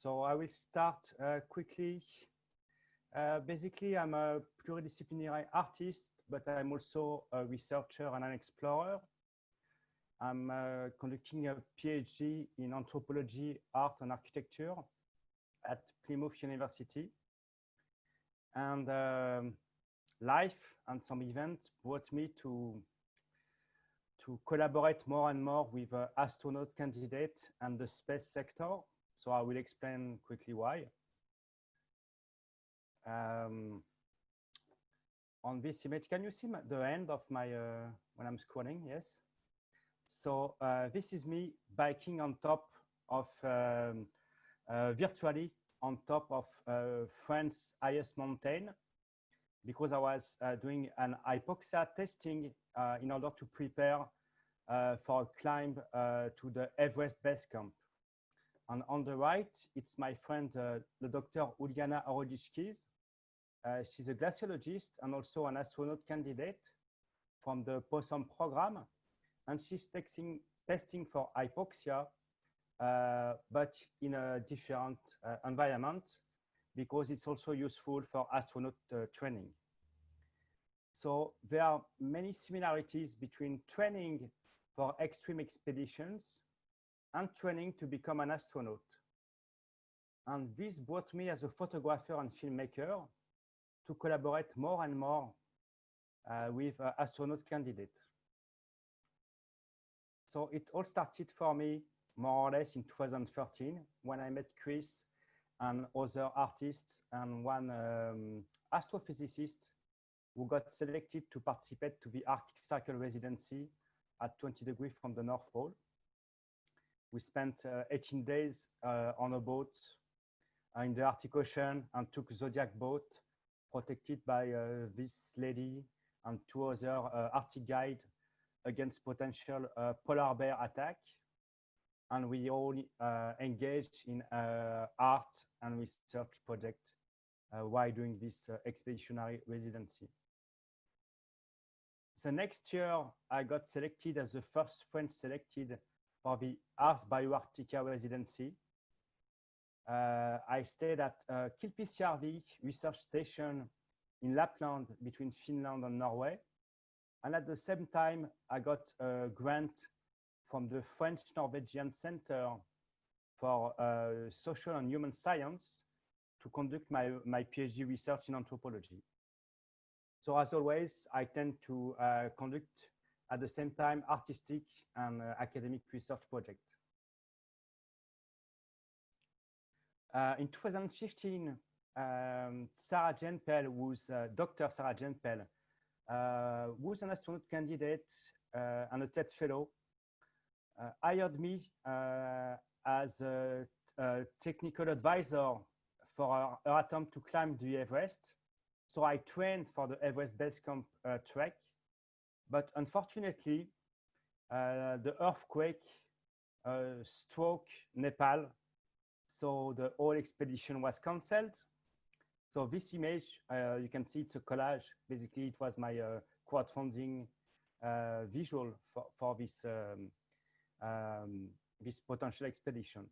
So I will start quickly. Basically, I'm a pluridisciplinary artist, but I'm also a researcher and an explorer. I'm conducting a PhD in anthropology, art, and architecture at Plymouth University. And life and some events brought me to collaborate more and more with astronaut candidates and the space sector. So I will explain quickly why. On this image, can you see the end of my, when I'm scrolling? Yes. So this is me biking on top of, virtually on top of France's highest mountain, because I was doing an hypoxia testing in order to prepare for a climb to the Everest Base Camp. And on the right, it's my friend, the Dr. Uliana Orodishkis. She's a glaciologist and also an astronaut candidate from the POTHIER program. And she's testing for hypoxia, but in a different environment, because it's also useful for astronaut training. So there are many similarities between training for extreme expeditions and training to become an astronaut. And this brought me as a photographer and filmmaker to collaborate more and more with astronaut candidates. So it all started for me more or less in 2013 when I met Chris and other artists and one astrophysicist who got selected to participate to the Arctic Circle residency at 20 degrees from the North Pole. We spent 18 days on a boat in the Arctic Ocean and took Zodiac boat protected by this lady and two other Arctic guides against potential polar bear attack. And we all engaged in art and research project while doing this expeditionary residency. So next year, I got selected as the first French selected for the Ars Bioarctica residency. I stayed at Kilpisjärvi research station in Lapland between Finland and Norway. And at the same time, I got a grant from the French-Norwegian Center for Social and Human Science to conduct my PhD research in anthropology. So as always, I tend to conduct at the same time artistic and academic research projects. In 2015, Sarah Jane Pell, who's Dr. Sarah Jane Pell, who's an astronaut candidate and a TED fellow, hired me as a technical advisor for her attempt to climb the Everest. So I trained for the Everest Base Camp trek, but unfortunately, the earthquake struck Nepal, so the whole expedition was cancelled. So this image, you can see it's a collage. Basically, it was my crowdfunding visual for this, this potential expedition.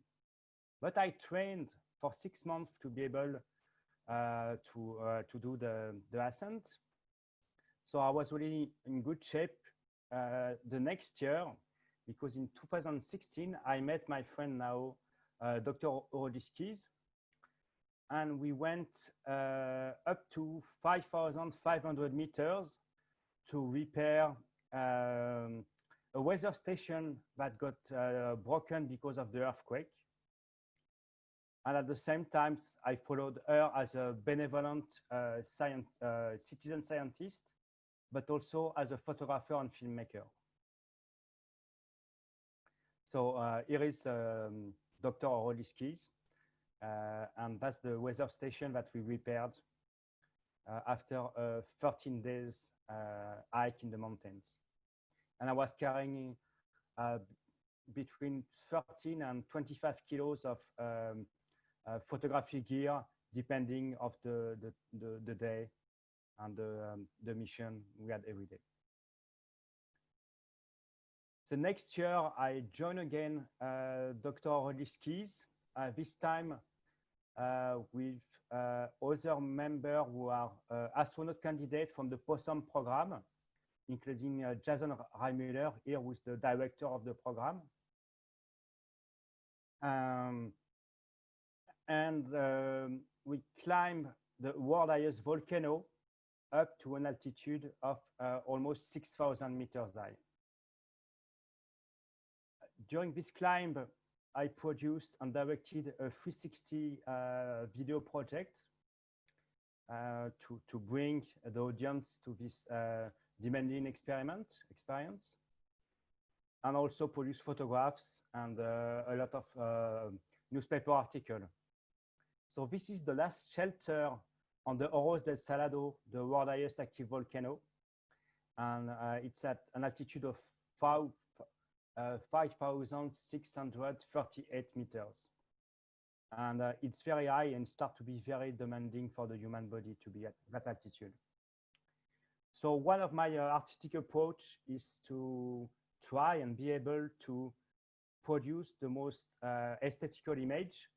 But I trained for 6 months to be able to do the ascent. So I was really in good shape the next year, because in 2016, I met my friend now, Dr. Orodishkis, and we went up to 5,500 meters to repair a weather station that got broken because of the earthquake. And at the same time, I followed her as a benevolent citizen scientist, but also as a photographer and filmmaker. So here is Dr. Orodishkis, and that's the weather station that we repaired after a 13 days hike in the mountains. And I was carrying between 13 and 25 kilos of photography gear, depending of the day and the mission we had every day. So next year, I joined again Dr. Orodishkis, this time with other members who are astronaut candidates from the POSSUM program, including Jason Reimüller, here who is the director of the program. We climb the world highest volcano up to an altitude of almost 6,000 meters high. During this climb, I produced and directed a 360 video project to bring the audience to this demanding experience, and also produce photographs and a lot of newspaper articles. So this is the last shelter on the Ojos del Salado, the world highest active volcano. And it's at an altitude of 5,638 meters. And it's very high and start to be very demanding for the human body to be at that altitude. So one of my artistic approach is to try and be able to produce the most aesthetical image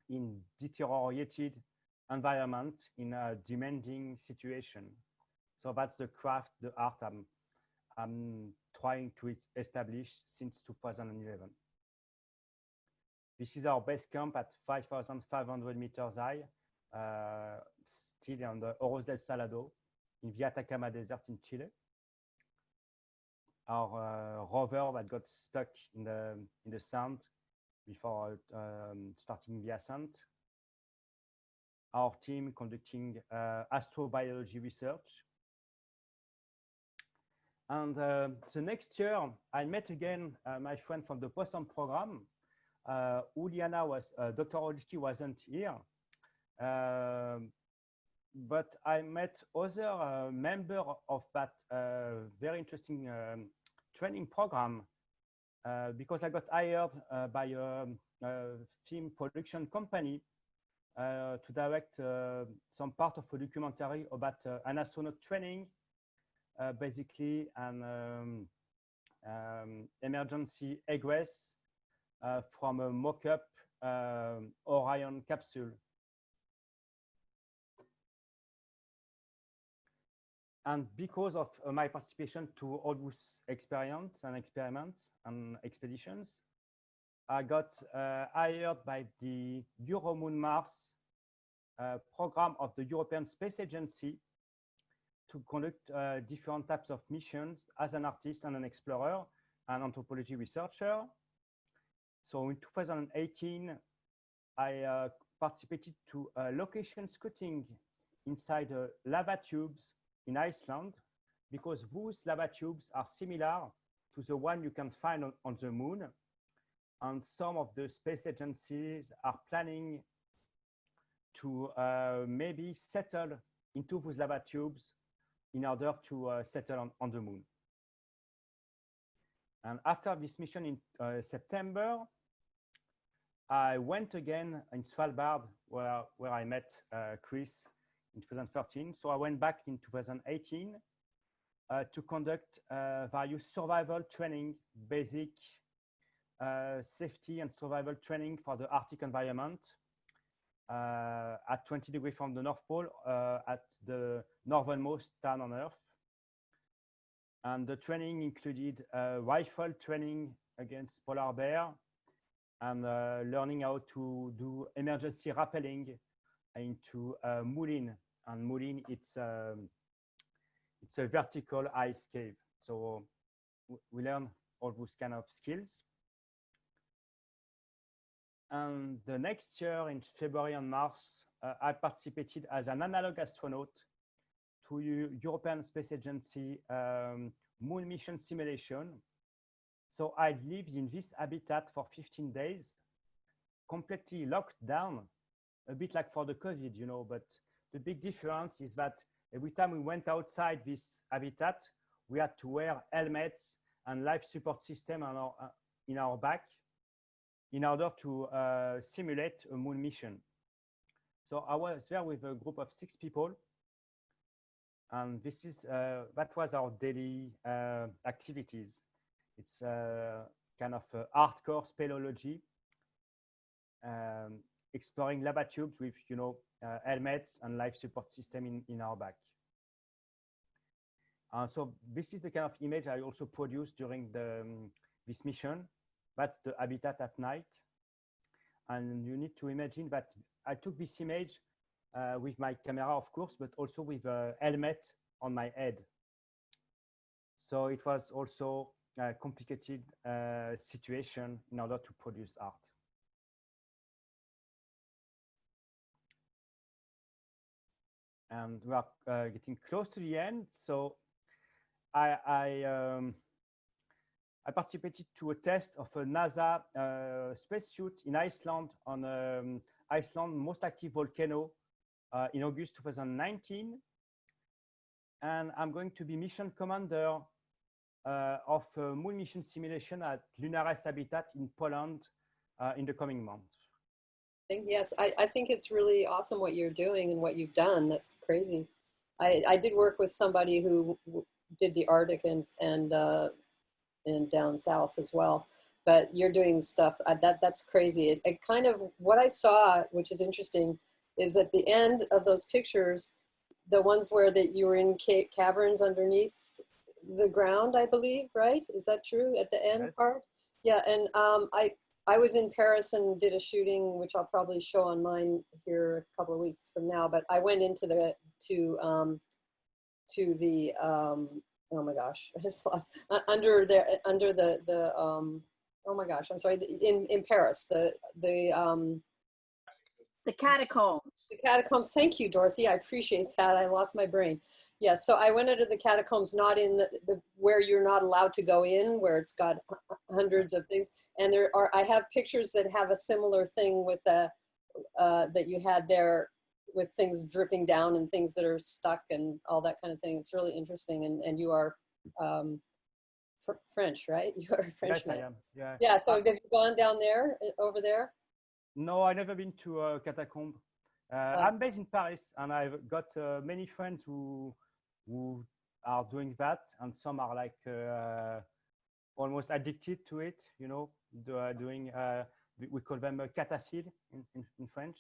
in deteriorated environment in a demanding situation. So that's the craft, the art I'm trying to establish since 2011. This is our base camp at 5,500 meters high, still on the Ojos del Salado in the Atacama Desert in Chile. Our rover that got stuck in the sand before starting the ascent. Our team conducting astrobiology research. And the next year, I met again my friend from the POSSUM program. Uliana Dr. Olski wasn't here. But I met other member of that very interesting training program because I got hired by a film production company to direct some part of a documentary about an astronaut training, basically an emergency egress from a mock-up Orion capsule. And because of my participation to all those experiments and expeditions, I got hired by the Euromoon Mars program of the European Space Agency to conduct different types of missions as an artist and an explorer and anthropology researcher. So in 2018, I participated to location scouting inside lava tubes in Iceland, because those lava tubes are similar to the one you can find on the moon. And some of the space agencies are planning to maybe settle into those lava tubes in order to settle on the moon. And after this mission in September, I went again in Svalbard, where I met Chris in 2013. So I went back in 2018 to conduct various survival training, basic safety and survival training for the Arctic environment at 20 degrees from the North Pole at the northernmost town on Earth. And the training included rifle training against polar bear and learning how to do emergency rappelling into Moulin. And Moulin, it's a vertical ice cave. So we learn all those kind of skills. And the next year, in February and March, I participated as an analog astronaut to European Space Agency moon mission simulation. So I lived in this habitat for 15 days, completely locked down, a bit like for the COVID, you know, but the big difference is that every time we went outside this habitat, we had to wear helmets and life support system in our back in order to simulate a moon mission. So I was there with a group of 6 people. And this is, that was our daily activities. It's kind of hardcore speleology. exploring lava tubes with, helmets and life support system in our back. So this is the kind of image I also produced during this mission. That's the habitat at night. And you need to imagine that I took this image with my camera, of course, but also with a helmet on my head. So it was also a complicated situation in order to produce art. And we are getting close to the end. So I participated to a test of a NASA spacesuit in Iceland on Iceland's most active volcano in August 2019. And I'm going to be mission commander of moon mission simulation at Lunares Habitat in Poland in the coming months. Yes, I think it's really awesome what you're doing and what you've done. That's crazy. I did work with somebody who did the Arctic and down south as well. But you're doing stuff that's crazy. It kind of, what I saw, which is interesting, is at the end of those pictures, the ones where that you were in caverns underneath the ground, I believe, right? Is that true at the end part? Yeah, and I was in Paris and did a shooting, which I'll probably show on mine here a couple of weeks from now. But I went into the oh my gosh, I just lost under the oh my gosh, I'm sorry, in Paris, the catacombs. The catacombs. Thank you, Dorothy. I appreciate that. I lost my brain. Yeah, so I went into the catacombs, not in the where you're not allowed to go in, where it's got hundreds of things. And I have pictures that have a similar thing with that you had there, with things dripping down and things that are stuck and all that kind of thing. It's really interesting. And you are French, right? You are a Frenchman. Yes, I am. Yeah. Yeah. So have you gone down there, over there? No, I've never been to a catacomb. I'm based in Paris, and I've got many friends who are doing that, and some are like almost addicted to it. Doing we call them a cataphile in French.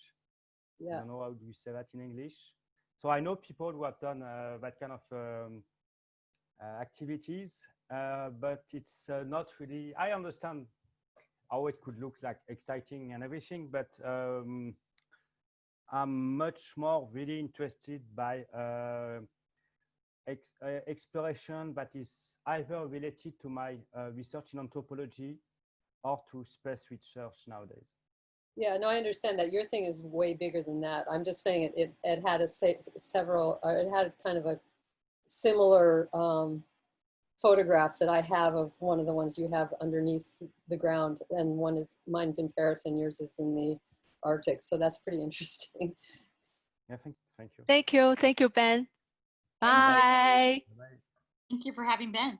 Yeah. I don't know how do you say that in English. So I know people who have done that kind of activities, but it's not really. I understand how it could look like exciting and everything, but I'm much more really interested by exploration that is either related to my research in anthropology or to space research nowadays. Yeah, no, I understand that. Your thing is way bigger than that. I'm just saying it had it had kind of a similar photograph that I have of one of the ones you have underneath the ground, and mine's in Paris and yours is in the Arctic. So that's pretty interesting. Yeah, thank you. Thank you, Ben. Bye. Bye. Thank you for having Ben.